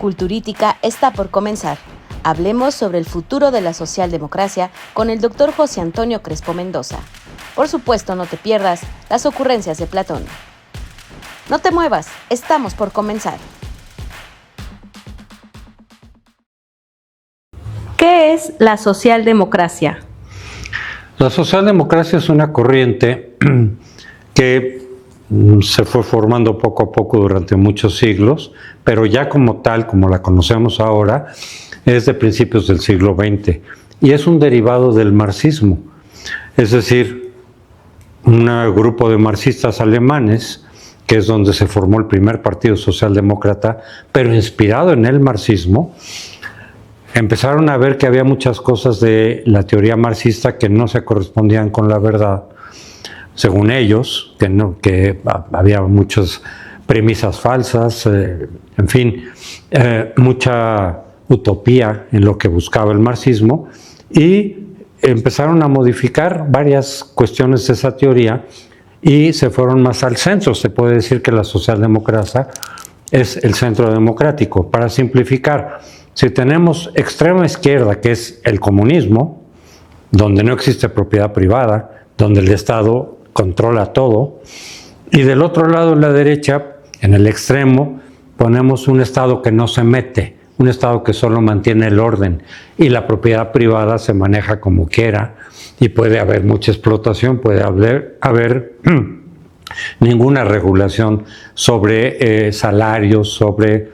Culturítica está por comenzar. Hablemos sobre el futuro de la socialdemocracia con el Dr. José Antonio Crespo Mendoza. Por supuesto, no te pierdas las ocurrencias de Platón. No te muevas, estamos por comenzar. ¿Qué es la socialdemocracia? La socialdemocracia es una corriente que se fue formando poco a poco durante muchos siglos, pero ya como tal, como la conocemos ahora, es de principios del siglo XX y es un derivado del marxismo. Es decir, un grupo de marxistas alemanes, que es donde se formó el primer partido socialdemócrata, pero inspirado en el marxismo, empezaron a ver que había muchas cosas de la teoría marxista que no se correspondían con la verdad, según ellos, que había muchas premisas falsas, en fin, mucha utopía en lo que buscaba el marxismo, y empezaron a modificar varias cuestiones de esa teoría y se fueron más al centro. Se puede decir que la socialdemocracia es el centro democrático. Para simplificar, si tenemos extrema izquierda, que es el comunismo, donde no existe propiedad privada, donde el Estado controla todo, y del otro lado, en la derecha, en el extremo, ponemos un Estado que no se mete, un Estado que solo mantiene el orden, y la propiedad privada se maneja como quiera, y puede haber mucha explotación, puede haber ninguna regulación sobre salarios, sobre...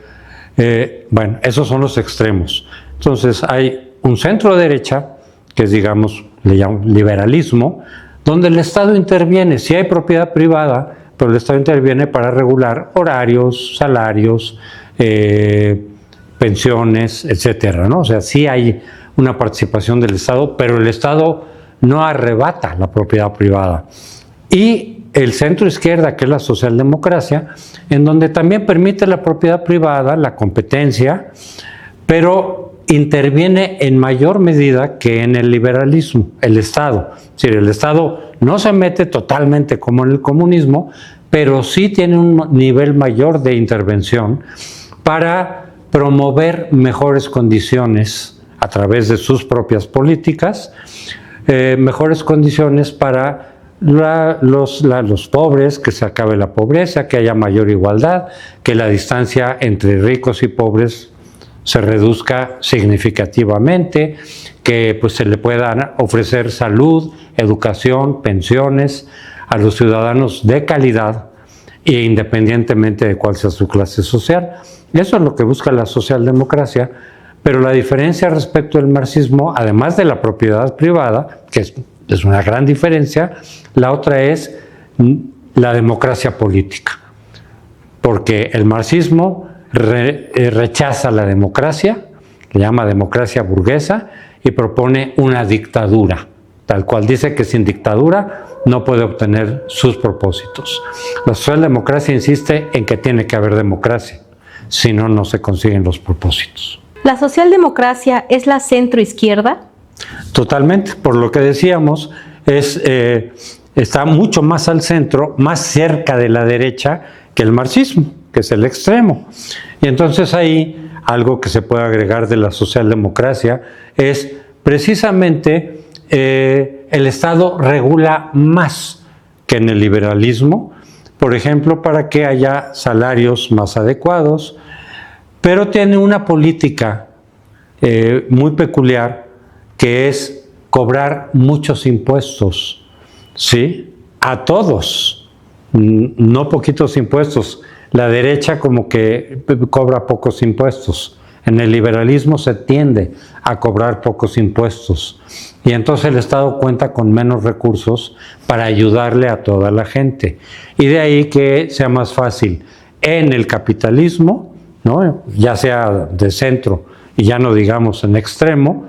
bueno, esos son los extremos. Entonces hay un centro derecha, que es, digamos, le llaman liberalismo, donde el Estado interviene. Sí hay propiedad privada, pero el Estado interviene para regular horarios, salarios, pensiones, etcétera, ¿no? O sea, sí hay una participación del Estado, pero el Estado no arrebata la propiedad privada. Y el centro izquierda, que es la socialdemocracia, en donde también permite la propiedad privada, la competencia, pero interviene en mayor medida que en el liberalismo, el Estado. Es decir, el Estado no se mete totalmente como en el comunismo, pero sí tiene un nivel mayor de intervención para promover mejores condiciones a través de sus propias políticas, mejores condiciones para los pobres, que se acabe la pobreza, que haya mayor igualdad, que la distancia entre ricos y pobres se reduzca significativamente, que pues se le puedan ofrecer salud, educación, pensiones a los ciudadanos de calidad e independientemente de cuál sea su clase social. Eso es lo que busca la socialdemocracia, pero la diferencia respecto al marxismo, además de la propiedad privada, que es una gran diferencia, la otra es la democracia política, porque el marxismo rechaza la democracia, le llama democracia burguesa, y propone una dictadura, tal cual dice que sin dictadura no puede obtener sus propósitos. La socialdemocracia insiste en que tiene que haber democracia, si no, no se consiguen los propósitos. ¿La socialdemocracia es la centroizquierda? Totalmente, por lo que decíamos, está mucho más al centro, más cerca de la derecha que el marxismo, que es el extremo. Y entonces ahí algo que se puede agregar de la socialdemocracia es precisamente el Estado regula más que en el liberalismo, por ejemplo, para que haya salarios más adecuados, pero tiene una política muy peculiar, que es cobrar muchos impuestos, ¿sí? A todos, no poquitos impuestos. La derecha como que cobra pocos impuestos. En el liberalismo se tiende a cobrar pocos impuestos. Y entonces el Estado cuenta con menos recursos para ayudarle a toda la gente. Y de ahí que sea más fácil en el capitalismo, ¿no? Ya sea de centro y ya no digamos en extremo,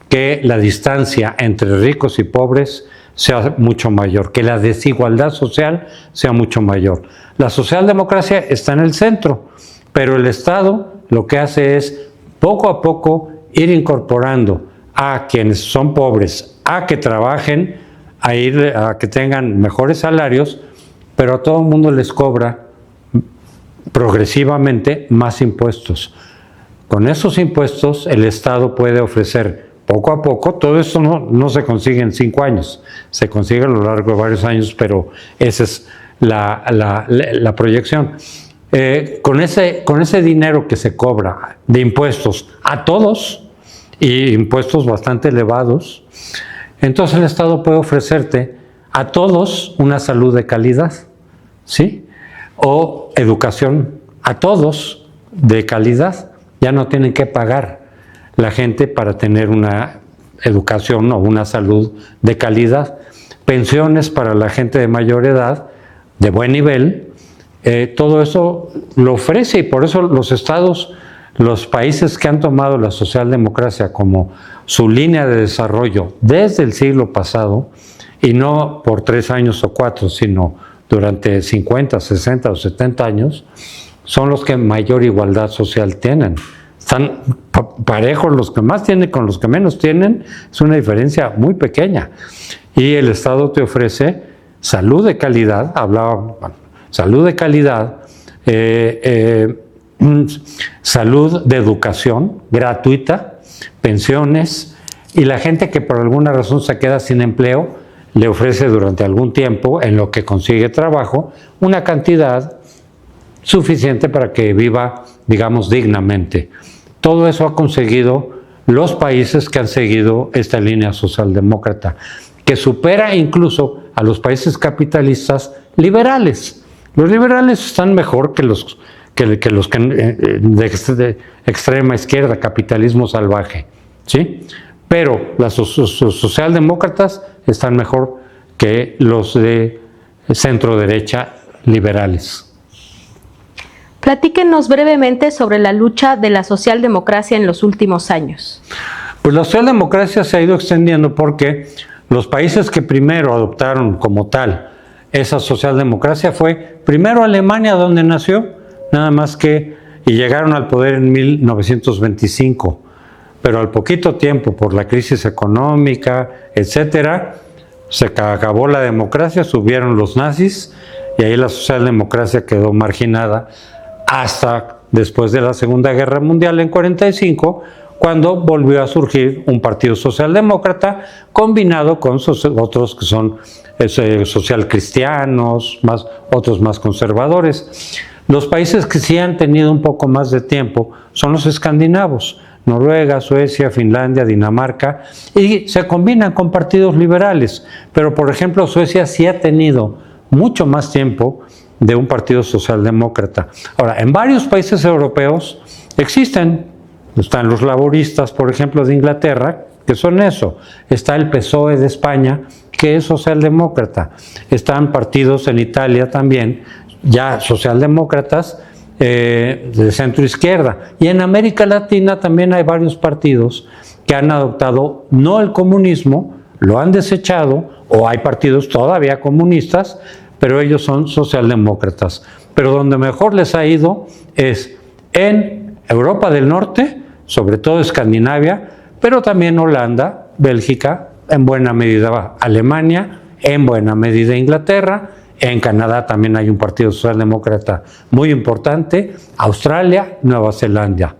que la distancia entre ricos y pobres sea mucho mayor, que la desigualdad social sea mucho mayor. La socialdemocracia está en el centro, pero el Estado lo que hace es poco a poco ir incorporando a quienes son pobres, a que trabajen, a que tengan mejores salarios, pero a todo el mundo les cobra progresivamente más impuestos. Con esos impuestos el Estado puede ofrecer poco a poco, todo esto no se consigue en 5 años, se consigue a lo largo de varios años, pero esa es la proyección. Con ese dinero que se cobra de impuestos a todos, y impuestos bastante elevados, entonces el Estado puede ofrecerte a todos una salud de calidad, ¿sí? O educación a todos de calidad. Ya no tienen que pagar la gente para tener una educación o una salud de calidad. Pensiones para la gente de mayor edad, de buen nivel. Todo eso lo ofrece, y por eso los estados, los países que han tomado la socialdemocracia como su línea de desarrollo desde el siglo pasado, y no por 3 años o 4, sino durante 50, 60 o 70 años, son los que mayor igualdad social tienen. Están parejos los que más tienen con los que menos tienen, es una diferencia muy pequeña. Y el Estado te ofrece salud de calidad, salud de calidad, salud de educación gratuita, pensiones, y la gente que por alguna razón se queda sin empleo, le ofrece durante algún tiempo, en lo que consigue trabajo, una cantidad suficiente para que viva, digamos, dignamente. Todo eso ha conseguido los países que han seguido esta línea socialdemócrata, que supera incluso a los países capitalistas liberales. Los liberales están mejor que los de extrema izquierda, capitalismo salvaje, ¿sí? Pero los socialdemócratas están mejor que los de centro derecha liberales. Platíquenos brevemente sobre la lucha de la socialdemocracia en los últimos años. Pues la socialdemocracia se ha ido extendiendo porque los países que primero adoptaron como tal esa socialdemocracia fue primero Alemania, donde nació, nada más que, y llegaron al poder en 1925, pero al poquito tiempo, por la crisis económica, etcétera, se acabó la democracia, subieron los nazis, y ahí la socialdemocracia quedó marginada hasta después de la Segunda Guerra Mundial en 45, cuando volvió a surgir un partido socialdemócrata combinado con otros que son socialcristianos, otros más conservadores. Los países que sí han tenido un poco más de tiempo son los escandinavos, Noruega, Suecia, Finlandia, Dinamarca, y se combinan con partidos liberales. Pero, por ejemplo, Suecia sí ha tenido mucho más tiempo de un partido socialdemócrata. Ahora, en varios países europeos están los laboristas, por ejemplo, de Inglaterra, que son eso. Está el PSOE de España, que es socialdemócrata. Están partidos en Italia también, ya socialdemócratas, de centro izquierda. Y en América Latina también hay varios partidos que han adoptado no el comunismo, lo han desechado, o hay partidos todavía comunistas, pero ellos son socialdemócratas. Pero donde mejor les ha ido es en Europa del Norte, sobre todo Escandinavia, pero también Holanda, Bélgica, en buena medida Alemania, en buena medida Inglaterra. En Canadá también hay un partido socialdemócrata muy importante, Australia, Nueva Zelanda.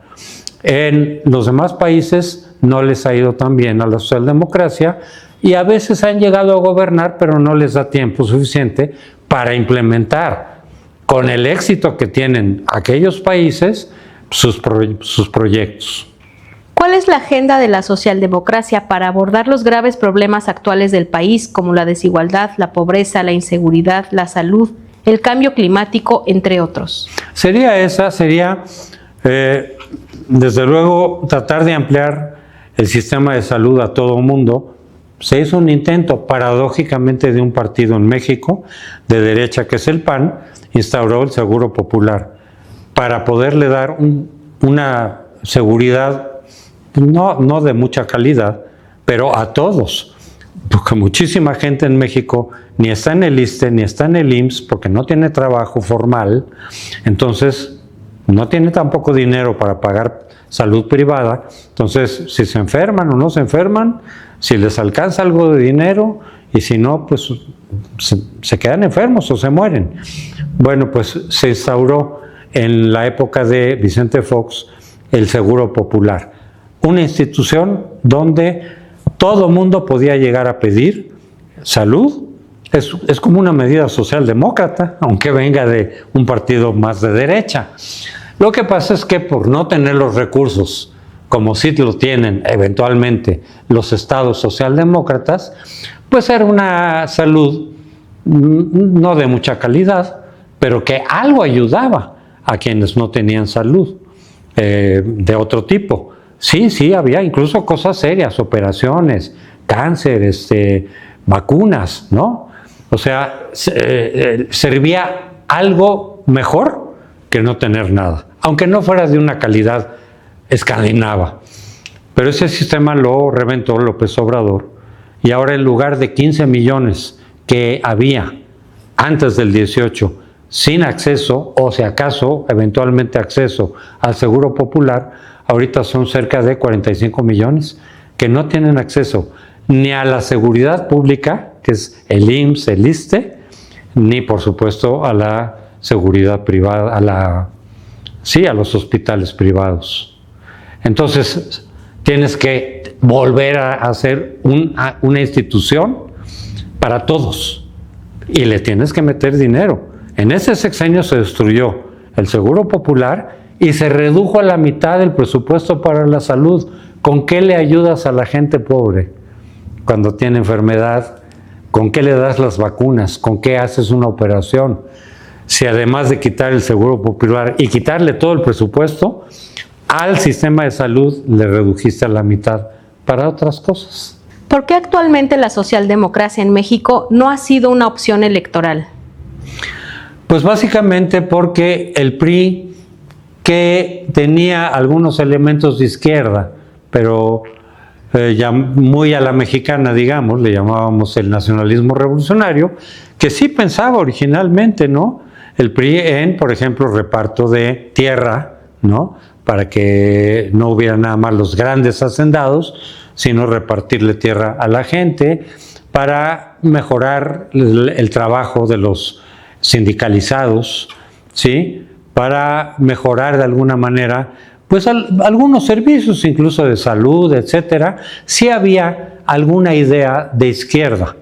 En los demás países no les ha ido tan bien a la socialdemocracia, y a veces han llegado a gobernar, pero no les da tiempo suficiente para implementar con el éxito que tienen aquellos países sus proyectos. ¿Cuál es la agenda de la socialdemocracia para abordar los graves problemas actuales del país, como la desigualdad, la pobreza, la inseguridad, la salud, el cambio climático, entre otros? Sería desde luego, tratar de ampliar el sistema de salud a todo el mundo. Se hizo un intento, paradójicamente, de un partido en México, de derecha, que es el PAN, instauró el Seguro Popular, para poderle dar una seguridad, no de mucha calidad, pero a todos. Porque muchísima gente en México ni está en el ISSSTE, ni está en el IMSS, porque no tiene trabajo formal, entonces no tiene tampoco dinero para pagar salud privada. Entonces, si se enferman o no se enferman, si les alcanza algo de dinero, y si no, pues se quedan enfermos o se mueren. Bueno, pues se instauró en la época de Vicente Fox el Seguro Popular, una institución donde todo mundo podía llegar a pedir salud. Es como una medida socialdemócrata, aunque venga de un partido más de derecha. Lo que pasa es que por no tener los recursos, como sí lo tienen eventualmente los estados socialdemócratas, pues era una salud no de mucha calidad, pero que algo ayudaba a quienes no tenían salud de otro tipo. Sí, había incluso cosas serias, operaciones, cáncer, vacunas, ¿no? O sea, servía algo mejor que no tener nada, aunque no fuera de una calidad escandinava. Pero ese sistema lo reventó López Obrador, y ahora en lugar de 15 millones que había antes del 18 sin acceso, o si acaso eventualmente acceso al Seguro Popular, ahorita son cerca de 45 millones que no tienen acceso ni a la seguridad pública, que es el IMSS, el ISSSTE, ni por supuesto a la seguridad privada, a los hospitales privados. Entonces tienes que volver a hacer una institución para todos y le tienes que meter dinero. En ese sexenio se destruyó el Seguro Popular y se redujo a la mitad el presupuesto para la salud. ¿Con qué le ayudas a la gente pobre cuando tiene enfermedad? ¿Con qué le das las vacunas? ¿Con qué haces una operación? Si además de quitar el Seguro Popular y quitarle todo el presupuesto, al sistema de salud le redujiste a la mitad para otras cosas. ¿Por qué actualmente la socialdemocracia en México no ha sido una opción electoral? Pues básicamente porque el PRI, que tenía algunos elementos de izquierda, pero ya muy a la mexicana, digamos, le llamábamos el nacionalismo revolucionario, que sí pensaba originalmente, ¿no? El PRI en, por ejemplo, reparto de tierra, ¿no? Para que no hubiera nada más los grandes hacendados, sino repartirle tierra a la gente, para mejorar el trabajo de los sindicalizados, ¿sí? Para mejorar de alguna manera pues algunos servicios, incluso de salud, etcétera. Sí había alguna idea de izquierda,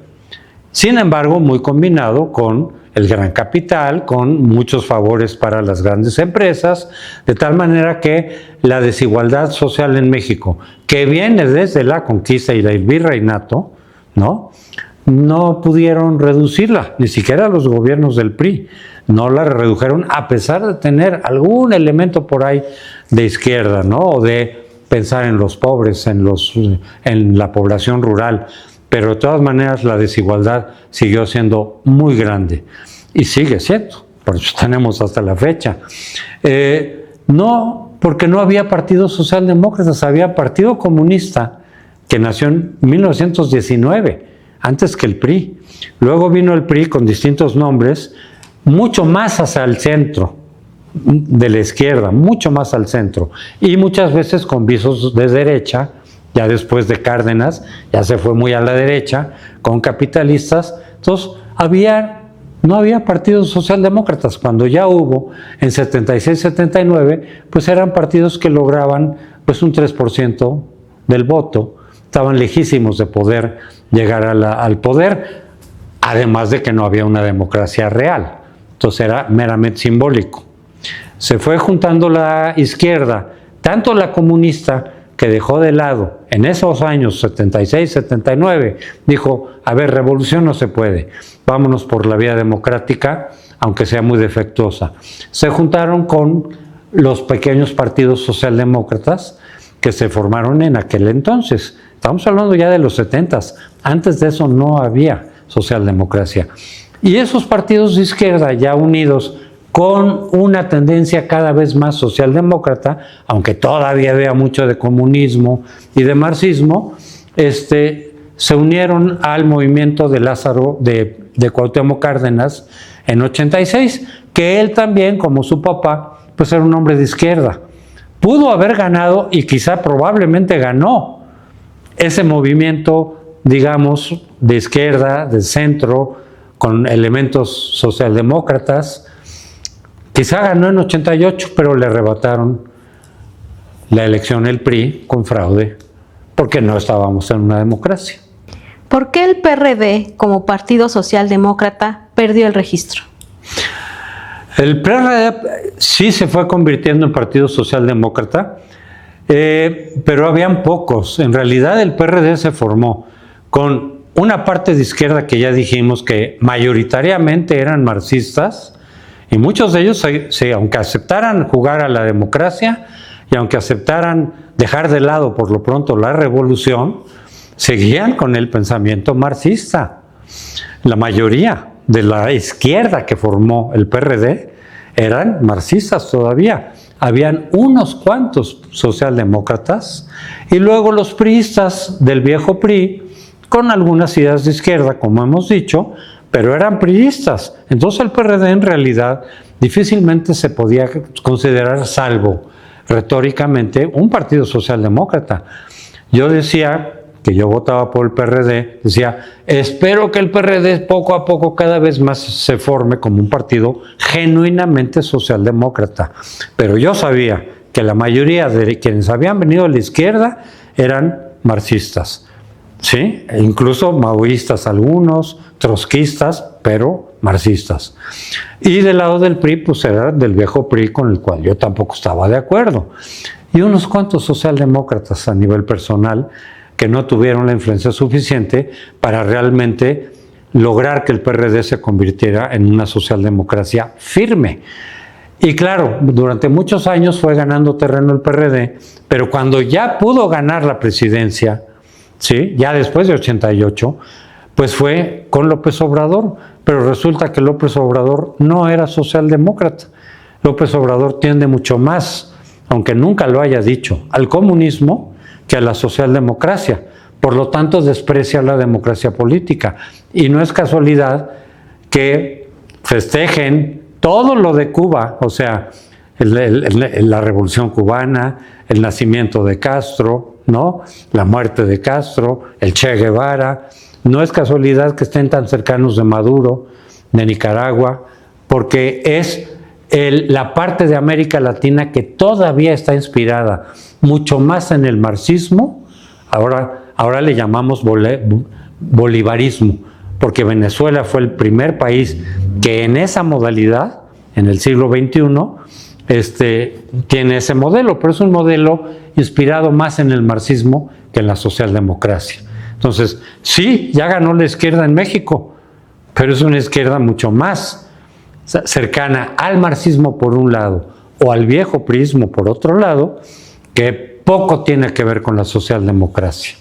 sin embargo muy combinado con el gran capital, con muchos favores para las grandes empresas, de tal manera que la desigualdad social en México, que viene desde la conquista y el virreinato, no pudieron reducirla, ni siquiera los gobiernos del PRI, no la redujeron a pesar de tener algún elemento por ahí de izquierda, ¿no? O de pensar en los pobres, en la población rural, pero de todas maneras la desigualdad siguió siendo muy grande y sigue siendo, por eso tenemos hasta la fecha. No, porque no había partidos socialdemócratas, había Partido Comunista, que nació en 1919, antes que el PRI. Luego vino el PRI con distintos nombres, mucho más hacia el centro de la izquierda, mucho más al centro, y muchas veces con visos de derecha. Ya después de Cárdenas, ya se fue muy a la derecha, con capitalistas. Entonces, no había partidos socialdemócratas. Cuando ya hubo, en 76-79, pues eran partidos que lograban pues un 3% del voto, estaban lejísimos de poder llegar al poder, además de que no había una democracia real. Entonces era meramente simbólico. Se fue juntando la izquierda, tanto la comunista, que dejó de lado en esos años 76, 79, dijo, a ver, revolución no se puede, vámonos por la vía democrática, aunque sea muy defectuosa. Se juntaron con los pequeños partidos socialdemócratas que se formaron en aquel entonces. Estamos hablando ya de los 70s, antes de eso no había socialdemocracia. Y esos partidos de izquierda ya unidos con una tendencia cada vez más socialdemócrata, aunque todavía había mucho de comunismo y de marxismo, se unieron al movimiento de Lázaro, de Cuauhtémoc Cárdenas, en 86, que él también, como su papá, pues era un hombre de izquierda. Pudo haber ganado, y quizá probablemente ganó, ese movimiento, digamos, de izquierda, de centro, con elementos socialdemócratas. Quizá ganó en 88, pero le arrebataron la elección el PRI con fraude, porque no estábamos en una democracia. ¿Por qué el PRD, como Partido Socialdemócrata, perdió el registro? El PRD sí se fue convirtiendo en Partido Socialdemócrata, pero habían pocos. En realidad el PRD se formó con una parte de izquierda que ya dijimos que mayoritariamente eran marxistas, y muchos de ellos, aunque aceptaran jugar a la democracia y aunque aceptaran dejar de lado por lo pronto la revolución, seguían con el pensamiento marxista. La mayoría de la izquierda que formó el PRD eran marxistas todavía. Habían unos cuantos socialdemócratas y luego los priistas del viejo PRI con algunas ideas de izquierda, como hemos dicho, pero eran priistas. Entonces el PRD en realidad difícilmente se podía considerar, salvo retóricamente, un partido socialdemócrata. Yo decía que yo votaba por el PRD, decía, espero que el PRD poco a poco cada vez más se forme como un partido genuinamente socialdemócrata. Pero yo sabía que la mayoría de quienes habían venido a la izquierda eran marxistas, ¿sí? E incluso maoístas algunos, trotskistas, pero marxistas. Y del lado del PRI, pues era del viejo PRI con el cual yo tampoco estaba de acuerdo. Y unos cuantos socialdemócratas a nivel personal que no tuvieron la influencia suficiente para realmente lograr que el PRD se convirtiera en una socialdemocracia firme. Y claro, durante muchos años fue ganando terreno el PRD, pero cuando ya pudo ganar la presidencia, ¿sí? Ya después de 88, pues fue con López Obrador, pero resulta que López Obrador no era socialdemócrata. López Obrador tiende mucho más, aunque nunca lo haya dicho, al comunismo que a la socialdemocracia. Por lo tanto, desprecia la democracia política. Y no es casualidad que festejen todo lo de Cuba, o sea, la Revolución Cubana, el nacimiento de Castro, ¿no? La muerte de Castro, el Che Guevara. No es casualidad que estén tan cercanos de Maduro, de Nicaragua, porque es la parte de América Latina que todavía está inspirada mucho más en el marxismo. Ahora le llamamos bolivarismo, porque Venezuela fue el primer país que en esa modalidad, en el siglo XXI, tiene ese modelo, pero es un modelo inspirado más en el marxismo que en la socialdemocracia. Entonces, sí, ya ganó la izquierda en México, pero es una izquierda mucho más cercana al marxismo por un lado o al viejo priismo por otro lado, que poco tiene que ver con la socialdemocracia.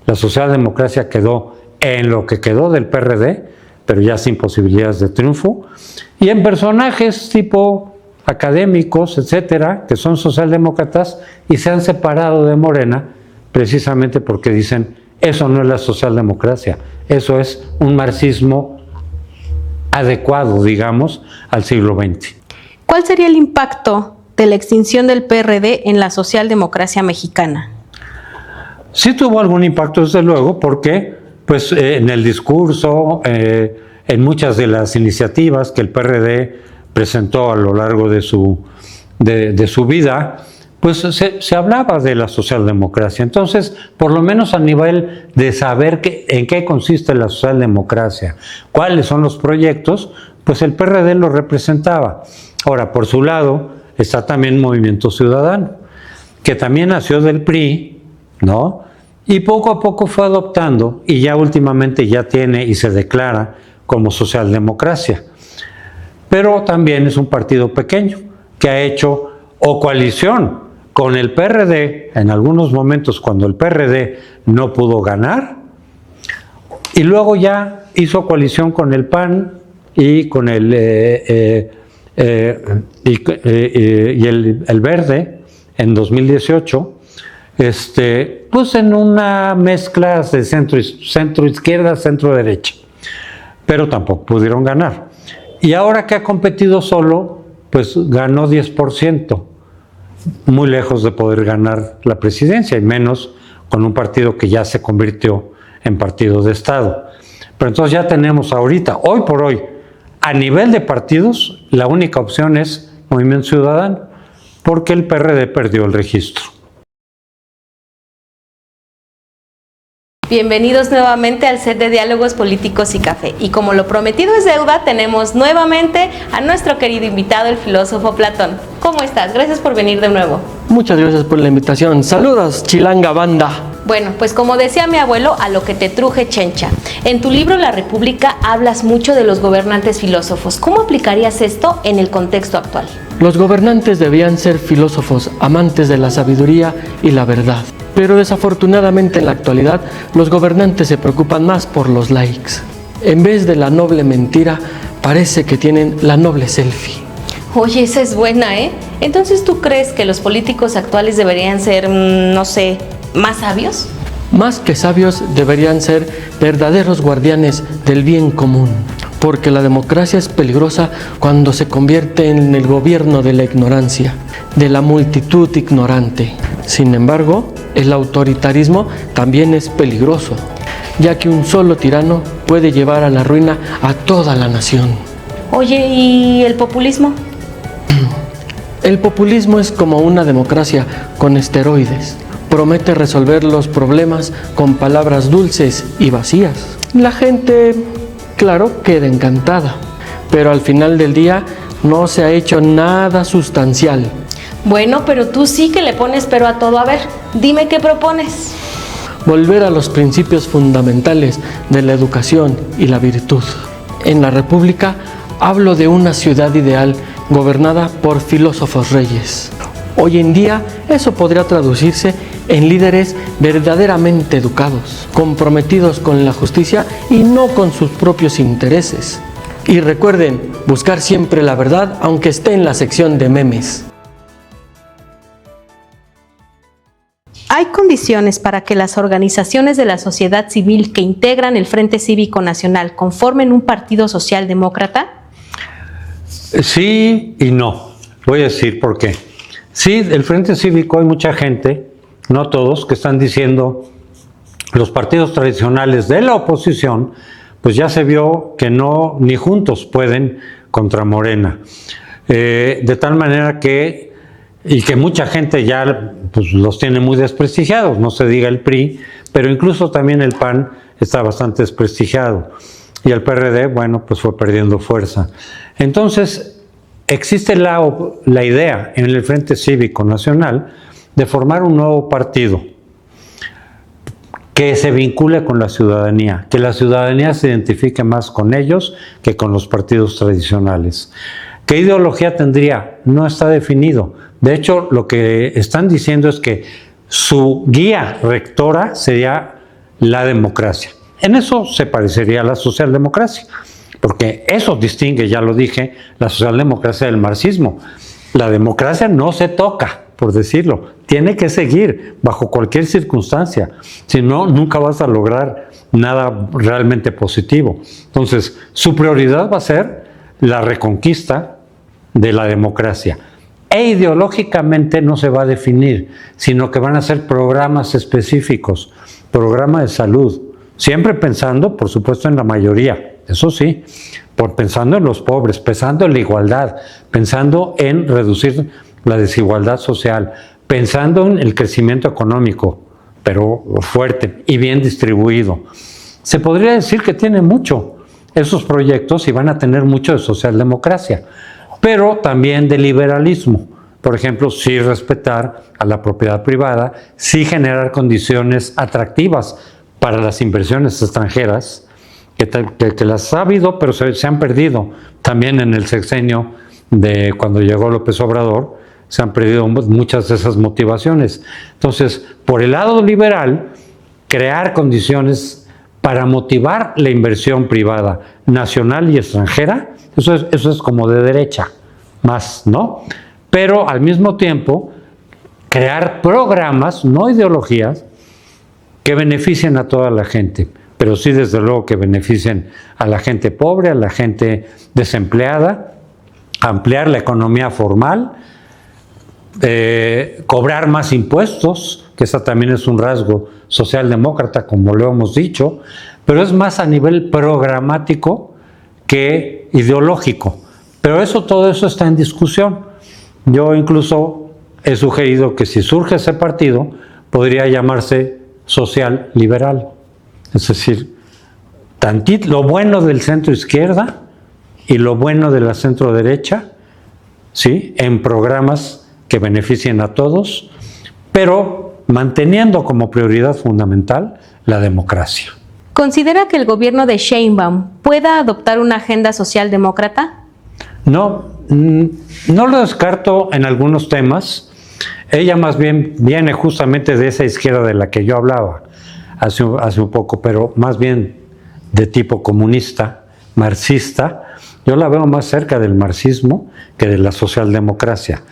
La socialdemocracia quedó en lo que quedó del PRD, pero ya sin posibilidades de triunfo, y en personajes tipo académicos, etcétera, que son socialdemócratas y se han separado de Morena precisamente porque dicen, eso no es la socialdemocracia, eso es un marxismo adecuado, digamos, al siglo XX. ¿Cuál sería el impacto de la extinción del PRD en la socialdemocracia mexicana? Sí tuvo algún impacto, desde luego, porque pues, en el discurso, en muchas de las iniciativas que el PRD presentó a lo largo de su vida, pues se hablaba de la socialdemocracia. Entonces, por lo menos a nivel de saber en qué consiste la socialdemocracia, cuáles son los proyectos, pues el PRD lo representaba. Ahora, por su lado, está también Movimiento Ciudadano, que también nació del PRI, ¿no? Y poco a poco fue adoptando, y ya últimamente ya tiene y se declara como socialdemocracia. Pero también es un partido pequeño, que ha hecho coalición con el PRD en algunos momentos cuando el PRD no pudo ganar, y luego ya hizo coalición con el PAN y con el Verde en 2018, pues en una mezcla de centro izquierda, centro derecha, pero tampoco pudieron ganar. Y ahora que ha competido solo, pues ganó 10%, muy lejos de poder ganar la presidencia, y menos con un partido que ya se convirtió en partido de Estado. Pero entonces ya tenemos ahorita, hoy por hoy, a nivel de partidos, la única opción es Movimiento Ciudadano, porque el PRD perdió el registro. Bienvenidos nuevamente al set de Diálogos Políticos y Café. Y como lo prometido es deuda, tenemos nuevamente a nuestro querido invitado, el filósofo Platón. ¿Cómo estás? Gracias por venir de nuevo. Muchas gracias por la invitación. Saludos, chilanga banda. Bueno, pues como decía mi abuelo, a lo que te truje chencha. En tu libro La República hablas mucho de los gobernantes filósofos. ¿Cómo aplicarías esto en el contexto actual? Los gobernantes debían ser filósofos, amantes de la sabiduría y la verdad. Pero desafortunadamente en la actualidad, los gobernantes se preocupan más por los likes. En vez de la noble mentira, parece que tienen la noble selfie. Oye, esa es buena, ¿eh? Entonces, ¿tú crees que los políticos actuales deberían ser, no sé, más sabios? Más que sabios, deberían ser verdaderos guardianes del bien común. Porque la democracia es peligrosa cuando se convierte en el gobierno de la ignorancia, de la multitud ignorante. Sin embargo, el autoritarismo también es peligroso, ya que un solo tirano puede llevar a la ruina a toda la nación. Oye, ¿y el populismo? El populismo es como una democracia con esteroides. Promete resolver los problemas con palabras dulces y vacías. La gente, claro, queda encantada, pero al final del día no se ha hecho nada sustancial. Bueno, pero tú sí que le pones pero a todo. A ver, dime qué propones. Volver a los principios fundamentales de la educación y la virtud. En la República hablo de una ciudad ideal gobernada por filósofos reyes. Hoy en día eso podría traducirse en líderes verdaderamente educados, comprometidos con la justicia y no con sus propios intereses. Y recuerden, buscar siempre la verdad aunque esté en la sección de memes. ¿Hay condiciones para que las organizaciones de la sociedad civil que integran el Frente Cívico Nacional conformen un partido socialdemócrata? Sí y no. Voy a decir por qué. Sí, el Frente Cívico hay mucha gente, no todos, que están diciendo los partidos tradicionales de la oposición, pues ya se vio que no, ni juntos pueden contra Morena. De tal manera que, y que mucha gente ya pues, los tiene muy desprestigiados, no se diga el PRI, pero incluso también el PAN está bastante desprestigiado. Y el PRD, bueno, pues fue perdiendo fuerza. Entonces, existe la idea en el Frente Cívico Nacional de formar un nuevo partido que se vincule con la ciudadanía, que la ciudadanía se identifique más con ellos que con los partidos tradicionales. ¿Qué ideología tendría? No está definido. De hecho, lo que están diciendo es que su guía rectora sería la democracia. En eso se parecería a la socialdemocracia, porque eso distingue, ya lo dije, la socialdemocracia del marxismo. La democracia no se toca, por decirlo, tiene que seguir bajo cualquier circunstancia, si no, nunca vas a lograr nada realmente positivo. Entonces, su prioridad va a ser la reconquista de la democracia. E ideológicamente no se va a definir, sino que van a ser programas específicos, programa de salud, siempre pensando, por supuesto, en la mayoría, eso sí, pensando en los pobres, pensando en la igualdad, pensando en reducir la desigualdad social, pensando en el crecimiento económico, pero fuerte y bien distribuido. Se podría decir que tiene mucho esos proyectos y van a tener mucho de socialdemocracia, pero también de liberalismo. Por ejemplo, sí respetar a la propiedad privada, sí generar condiciones atractivas para las inversiones extranjeras, que las ha habido, pero se han perdido. También en el sexenio de cuando llegó López Obrador, se han perdido muchas de esas motivaciones. Entonces, por el lado liberal, crear condiciones para motivar la inversión privada, nacional y extranjera, eso es como de derecha, más, ¿no? Pero al mismo tiempo, crear programas, no ideologías, que beneficien a toda la gente, pero sí desde luego que beneficien a la gente pobre, a la gente desempleada, ampliar la economía formal, cobrar más impuestos, que esa también es un rasgo socialdemócrata, como lo hemos dicho, pero es más a nivel programático que ideológico. Pero todo eso está en discusión. Yo incluso he sugerido que si surge ese partido, podría llamarse social liberal. Es decir, lo bueno del centro izquierda y lo bueno de la centro derecha, ¿sí?, en programas que beneficien a todos, pero manteniendo como prioridad fundamental la democracia. ¿Considera que el gobierno de Sheinbaum pueda adoptar una agenda socialdemócrata? No lo descarto en algunos temas. Ella más bien viene justamente de esa izquierda de la que yo hablaba hace un poco, pero más bien de tipo comunista, marxista. Yo la veo más cerca del marxismo que de la socialdemocracia.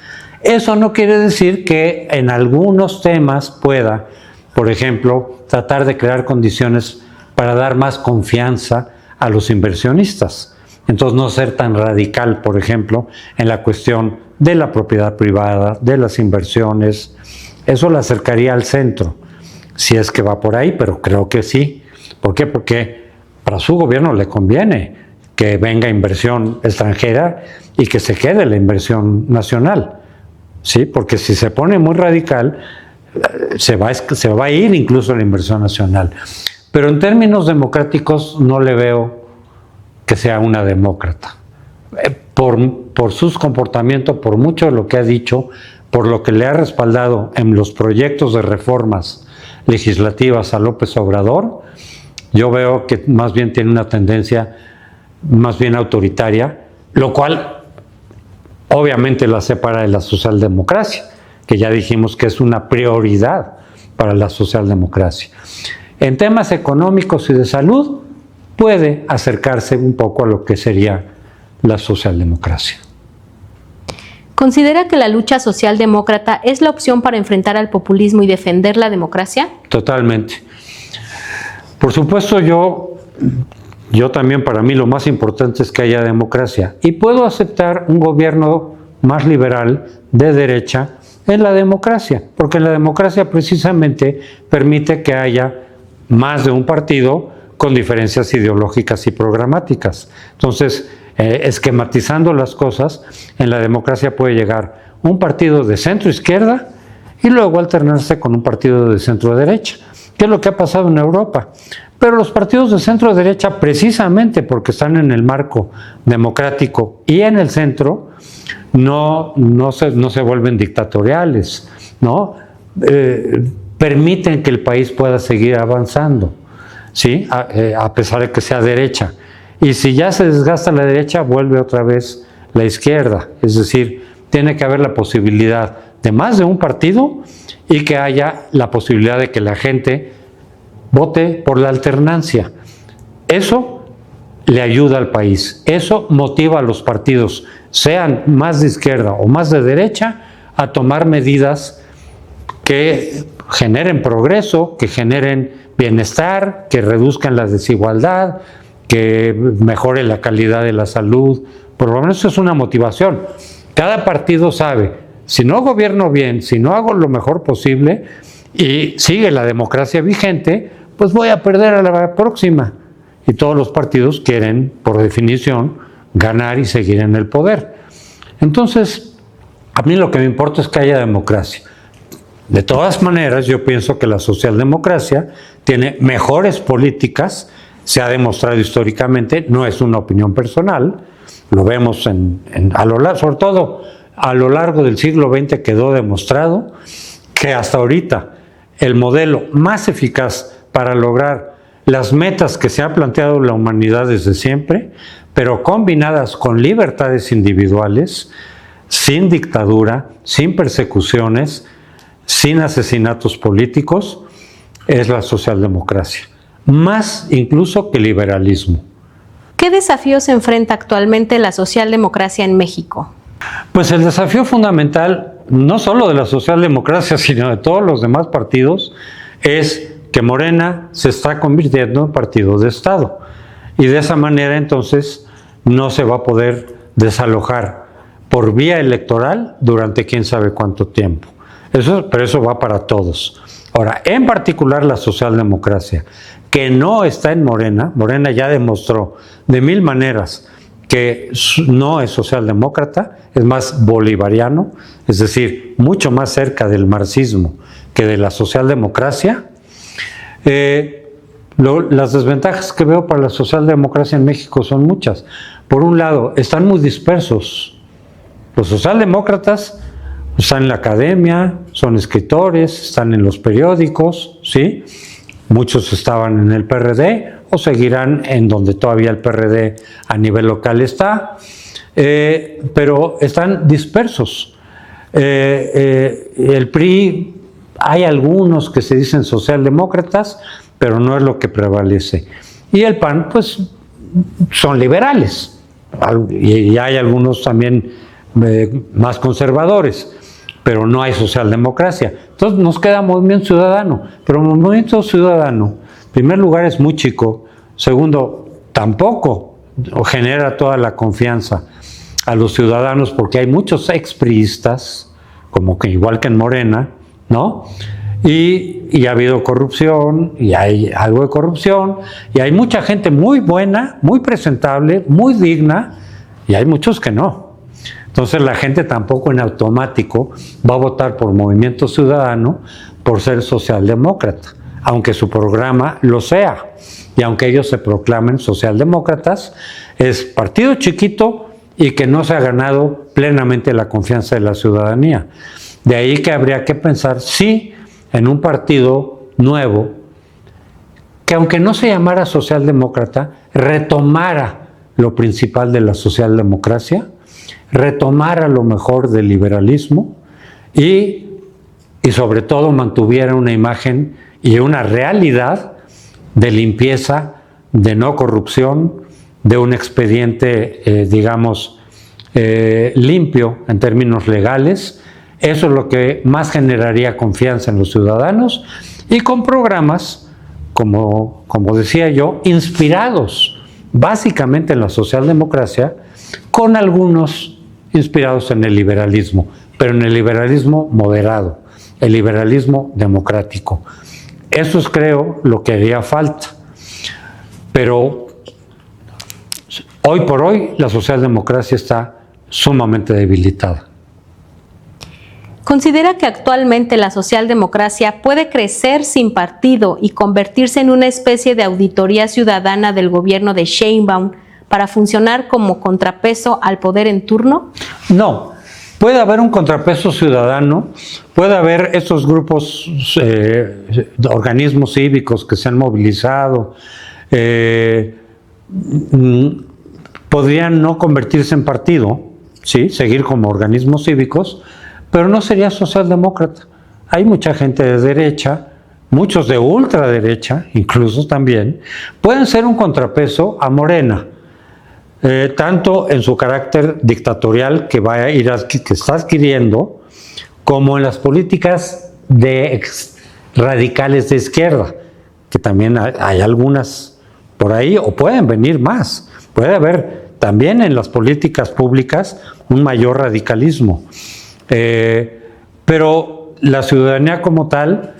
Eso no quiere decir que en algunos temas pueda, por ejemplo, tratar de crear condiciones para dar más confianza a los inversionistas. Entonces no ser tan radical, por ejemplo, en la cuestión de la propiedad privada, de las inversiones. Eso la acercaría al centro, si es que va por ahí, pero creo que sí. ¿Por qué? Porque para su gobierno le conviene que venga inversión extranjera y que se quede la inversión nacional, ¿sí? Porque si se pone muy radical, se va a ir incluso la inversión nacional. Pero en términos democráticos no le veo que sea una demócrata. Por sus comportamientos, por mucho de lo que ha dicho, por lo que le ha respaldado en los proyectos de reformas legislativas a López Obrador, yo veo que más bien tiene una tendencia más bien autoritaria, lo cual obviamente la separa de la socialdemocracia, que ya dijimos que es una prioridad para la socialdemocracia. En temas económicos y de salud, puede acercarse un poco a lo que sería la socialdemocracia. ¿Considera que la lucha socialdemócrata es la opción para enfrentar al populismo y defender la democracia? Totalmente. Por supuesto, yo también, para mí lo más importante es que haya democracia. Y puedo aceptar un gobierno más liberal, de derecha, en la democracia, porque la democracia precisamente permite que haya más de un partido con diferencias ideológicas y programáticas. Entonces, esquematizando las cosas, en la democracia puede llegar un partido de centro izquierda y luego alternarse con un partido de centro derecha, que es lo que ha pasado en Europa. Pero los partidos de centro derecha, precisamente porque están en el marco democrático y en el centro, no se vuelven dictatoriales, ¿no? Permiten que el país pueda seguir avanzando, ¿sí? A pesar de que sea derecha. Y si ya se desgasta la derecha, vuelve otra vez la izquierda. Es decir, tiene que haber la posibilidad de más de un partido y que haya la posibilidad de que la gente vote por la alternancia. Eso le ayuda al país. Eso motiva a los partidos, sean más de izquierda o más de derecha, a tomar medidas que generen progreso, que generen bienestar, que reduzcan la desigualdad, que mejore la calidad de la salud. Por lo menos eso es una motivación. Cada partido sabe, si no gobierno bien, si no hago lo mejor posible y sigue la democracia vigente, pues voy a perder a la próxima. Y todos los partidos quieren, por definición, ganar y seguir en el poder. Entonces, a mí lo que me importa es que haya democracia. De todas maneras, yo pienso que la socialdemocracia tiene mejores políticas, se ha demostrado históricamente, no es una opinión personal, lo vemos sobre todo a lo largo del siglo XX quedó demostrado que hasta ahorita el modelo más eficaz para lograr las metas que se ha planteado la humanidad desde siempre, pero combinadas con libertades individuales, sin dictadura, sin persecuciones, sin asesinatos políticos, es la socialdemocracia. Más incluso que el liberalismo. ¿Qué desafíos enfrenta actualmente la socialdemocracia en México? Pues el desafío fundamental, no solo de la socialdemocracia, sino de todos los demás partidos, es que Morena se está convirtiendo en partido de Estado. Y de esa manera, entonces, no se va a poder desalojar por vía electoral durante quién sabe cuánto tiempo. Pero eso va para todos. Ahora, en particular la socialdemocracia, que no está en Morena, Morena ya demostró de mil maneras que no es socialdemócrata, es más bolivariano, es decir, mucho más cerca del marxismo que de la socialdemocracia. Las desventajas que veo para la socialdemocracia en México son muchas. Por un lado, están muy dispersos. Los socialdemócratas están en la academia, son escritores, están en los periódicos, ¿sí? Muchos estaban en el PRD o seguirán en donde todavía el PRD a nivel local está, pero están dispersos. El PRI, hay algunos que se dicen socialdemócratas, pero no es lo que prevalece. Y el PAN, pues, son liberales, y hay algunos también más conservadores, pero no hay socialdemocracia. Entonces nos queda Movimiento Ciudadano, pero Movimiento Ciudadano, en primer lugar, es muy chico, segundo, tampoco genera toda la confianza a los ciudadanos, porque hay muchos expriistas, como que igual que en Morena, ¿no? Y ha habido corrupción, y hay algo de corrupción, y hay mucha gente muy buena, muy presentable, muy digna, y hay muchos que no. Entonces la gente tampoco en automático va a votar por Movimiento Ciudadano por ser socialdemócrata, aunque su programa lo sea, y aunque ellos se proclamen socialdemócratas, es partido chiquito y que no se ha ganado plenamente la confianza de la ciudadanía. De ahí que habría que pensar, sí, en un partido nuevo, que aunque no se llamara socialdemócrata, retomara lo principal de la socialdemocracia, retomara lo mejor del liberalismo y sobre todo mantuviera una imagen y una realidad de limpieza, de no corrupción, de un expediente, limpio en términos legales. Eso es lo que más generaría confianza en los ciudadanos, y con programas, como decía yo, inspirados básicamente en la socialdemocracia, con algunos inspirados en el liberalismo, pero en el liberalismo moderado, el liberalismo democrático. Eso es, creo, lo que haría falta. Pero hoy por hoy la socialdemocracia está sumamente debilitada. ¿Considera que actualmente la socialdemocracia puede crecer sin partido y convertirse en una especie de auditoría ciudadana del gobierno de Sheinbaum para funcionar como contrapeso al poder en turno? No, puede haber un contrapeso ciudadano, puede haber estos grupos, organismos cívicos que se han movilizado, podrían no convertirse en partido, ¿sí? Seguir como organismos cívicos, pero no sería socialdemócrata. Hay mucha gente de derecha, muchos de ultraderecha, incluso también, pueden ser un contrapeso a Morena, tanto en su carácter dictatorial que que está adquiriendo, como en las políticas radicales de izquierda, que también hay algunas por ahí, o pueden venir más. Puede haber también en las políticas públicas un mayor radicalismo. Pero la ciudadanía como tal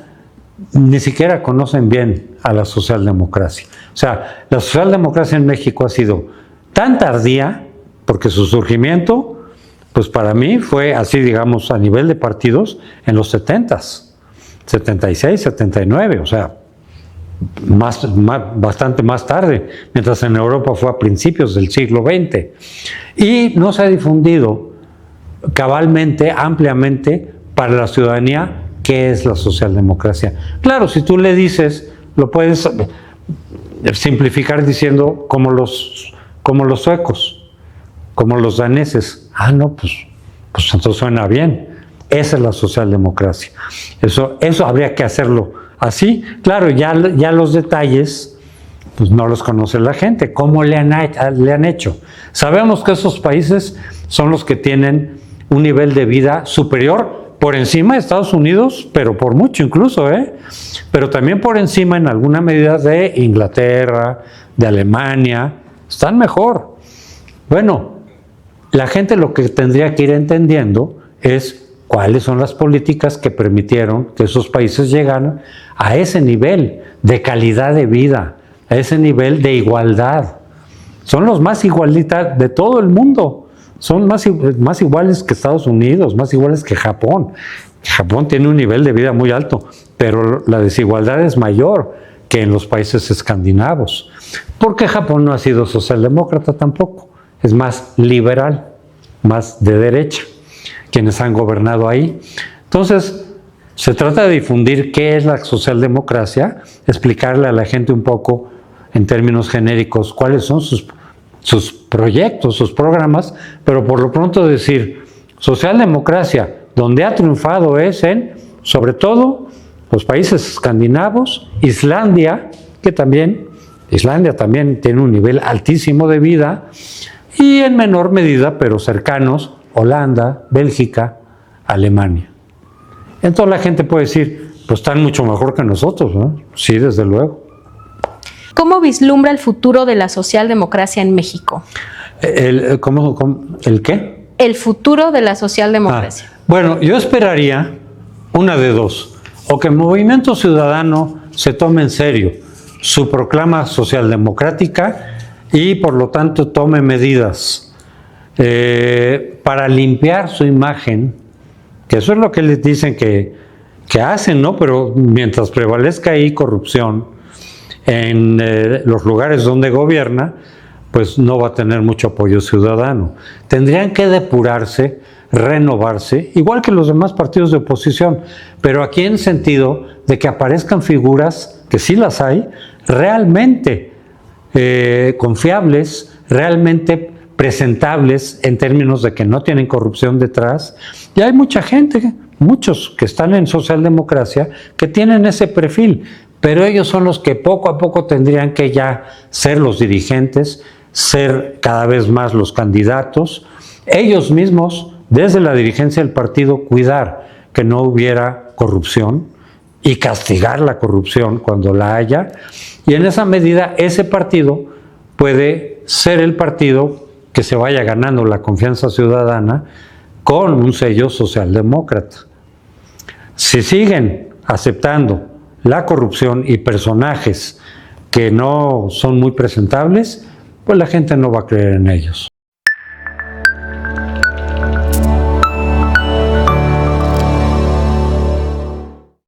ni siquiera conocen bien a la socialdemocracia. O sea, la socialdemocracia en México ha sido tan tardía, porque su surgimiento, pues para mí fue así, digamos, a nivel de partidos en los 70s, 76, 79, o sea, bastante más tarde, mientras en Europa fue a principios del siglo XX. Y no se ha difundido cabalmente, ampliamente, para la ciudadanía qué es la socialdemocracia. Claro, si tú le dices, lo puedes simplificar diciendo como los suecos, como los daneses. Ah, no, pues entonces suena bien. Esa es la socialdemocracia. Eso habría que hacerlo así. Claro, ya los detalles pues no los conoce la gente. ¿Cómo le han hecho? Sabemos que esos países son los que tienen un nivel de vida superior por encima de Estados Unidos, pero por mucho incluso, pero también por encima en alguna medida de Inglaterra, de Alemania, están mejor. Bueno, la gente lo que tendría que ir entendiendo es cuáles son las políticas que permitieron que esos países llegaran a ese nivel de calidad de vida, a ese nivel de igualdad. Son los más igualitas de todo el mundo. Son más iguales que Estados Unidos, más iguales que Japón. Japón tiene un nivel de vida muy alto, pero la desigualdad es mayor que en los países escandinavos, porque Japón no ha sido socialdemócrata tampoco, es más liberal, más de derecha, quienes han gobernado ahí. Entonces, se trata de difundir qué es la socialdemocracia, explicarle a la gente un poco en términos genéricos cuáles son sus proyectos, sus programas, pero por lo pronto decir, socialdemocracia, donde ha triunfado es en, sobre todo, los países escandinavos, Islandia también tiene un nivel altísimo de vida, y en menor medida, pero cercanos, Holanda, Bélgica, Alemania. Entonces la gente puede decir, pues están mucho mejor que nosotros, ¿no? Sí, desde luego. ¿Cómo vislumbra el futuro de la socialdemocracia en México? ¿El qué? El futuro de la socialdemocracia. Bueno, yo esperaría una de dos. O que el Movimiento Ciudadano se tome en serio su proclama socialdemocrática y por lo tanto tome medidas para limpiar su imagen, que eso es lo que les dicen que hacen, ¿no? Pero mientras prevalezca ahí corrupción en los lugares donde gobierna, pues no va a tener mucho apoyo ciudadano. Tendrían que depurarse, renovarse, igual que los demás partidos de oposición, pero aquí en sentido de que aparezcan figuras, que sí las hay, realmente confiables, realmente presentables en términos de que no tienen corrupción detrás. Y hay mucha gente, muchos que están en socialdemocracia, que tienen ese perfil, pero ellos son los que poco a poco tendrían que ya ser los dirigentes, ser cada vez más los candidatos, ellos mismos, desde la dirigencia del partido, cuidar que no hubiera corrupción y castigar la corrupción cuando la haya, y en esa medida ese partido puede ser el partido que se vaya ganando la confianza ciudadana con un sello socialdemócrata. Si siguen aceptando la corrupción y personajes que no son muy presentables, pues la gente no va a creer en ellos.